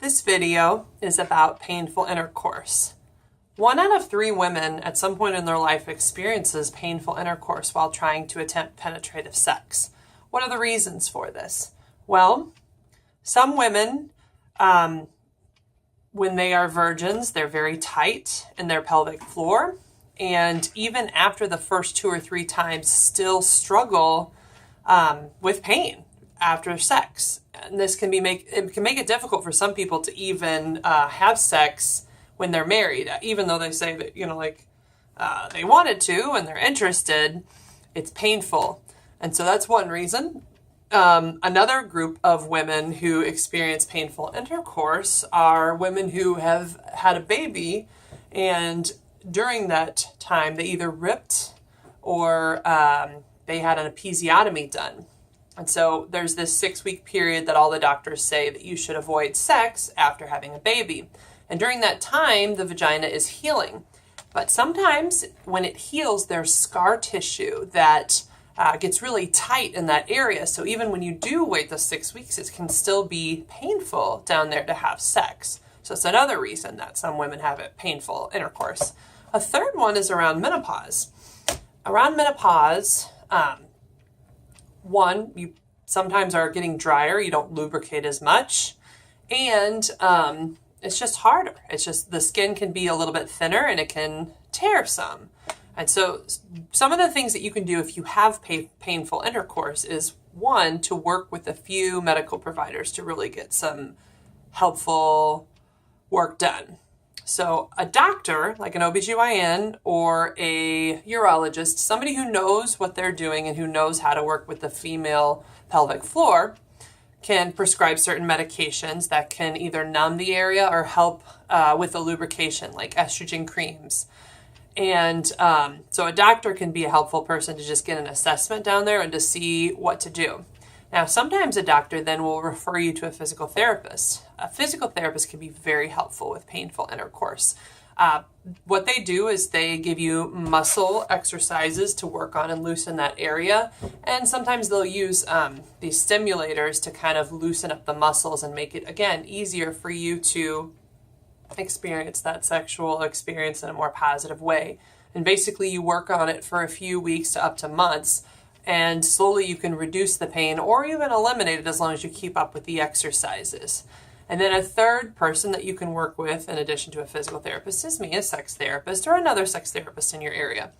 This video is about painful intercourse. 1 out of 3 women at some point in their life experiences painful intercourse while trying to attempt penetrative sex. What are the reasons for this? Well, some women, when they are virgins, they're very tight in their pelvic floor, and even after the first 2 or 3 times still struggle with pain after sex. And this can make it difficult for some people to even have sex when they're married, even though they say that, they wanted to and they're interested. It's painful. And so that's one reason. Another group of women who experience painful intercourse are women who have had a baby, and during that time they either ripped or they had an episiotomy done. And so there's this 6-week period that all the doctors say that you should avoid sex after having a baby. And during that time, the vagina is healing. But sometimes when it heals, there's scar tissue that gets really tight in that area. So even when you do wait the 6 weeks, it can still be painful down there to have sex. So it's another reason that some women have painful intercourse. A third one is around menopause. Around menopause, you sometimes are getting drier, you don't lubricate as much, and it's just harder. It's just the skin can be a little bit thinner and it can tear some. And so some of the things that you can do if you have painful intercourse is, 1, to work with a few medical providers to really get some helpful work done. So a doctor, like an OBGYN or a urologist, somebody who knows what they're doing and who knows how to work with the female pelvic floor, can prescribe certain medications that can either numb the area or help with the lubrication, like estrogen creams. And so a doctor can be a helpful person to just get an assessment down there and to see what to do. Now, sometimes a doctor then will refer you to a physical therapist. A physical therapist can be very helpful with painful intercourse. What they do is they give you muscle exercises to work on and loosen that area. And sometimes they'll use these stimulators to kind of loosen up the muscles and make it, again, easier for you to experience that sexual experience in a more positive way. And basically you work on it for a few weeks to up to months, and slowly you can reduce the pain or even eliminate it as long as you keep up with the exercises. And then a third person that you can work with, in addition to a physical therapist, is me, a sex therapist, or another sex therapist in your area.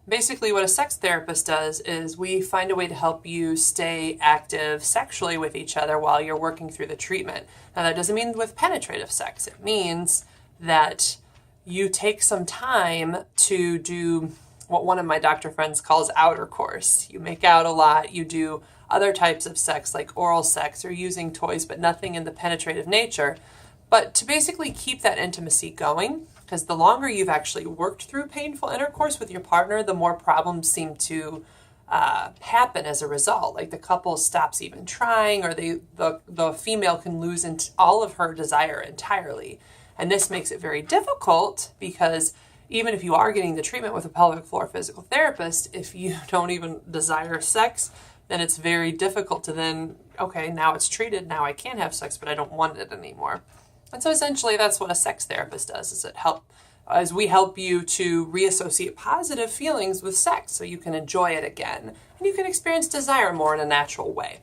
Basically, what a sex therapist does is we find a way to help you stay active sexually with each other while you're working through the treatment. Now, that doesn't mean with penetrative sex. It means that you take some time to do what one of my doctor friends calls outer course. You make out a lot, you do other types of sex like oral sex or using toys, but nothing in the penetrative nature. But to basically keep that intimacy going, because the longer you've actually worked through painful intercourse with your partner, the more problems seem to happen as a result. Like the couple stops even trying, or the female can lose all of her desire entirely. And this makes it very difficult because even if you are getting the treatment with a pelvic floor physical therapist, if you don't even desire sex, then it's very difficult to then, okay, now it's treated, now I can have sex, but I don't want it anymore. And so essentially that's what a sex therapist does, is we help you to reassociate positive feelings with sex so you can enjoy it again and you can experience desire more in a natural way.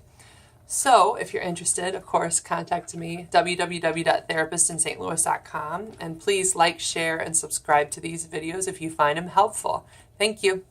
So if you're interested, of course, contact me, www.therapistinstlouis.com, and please like, share, and subscribe to these videos if you find them helpful. Thank you.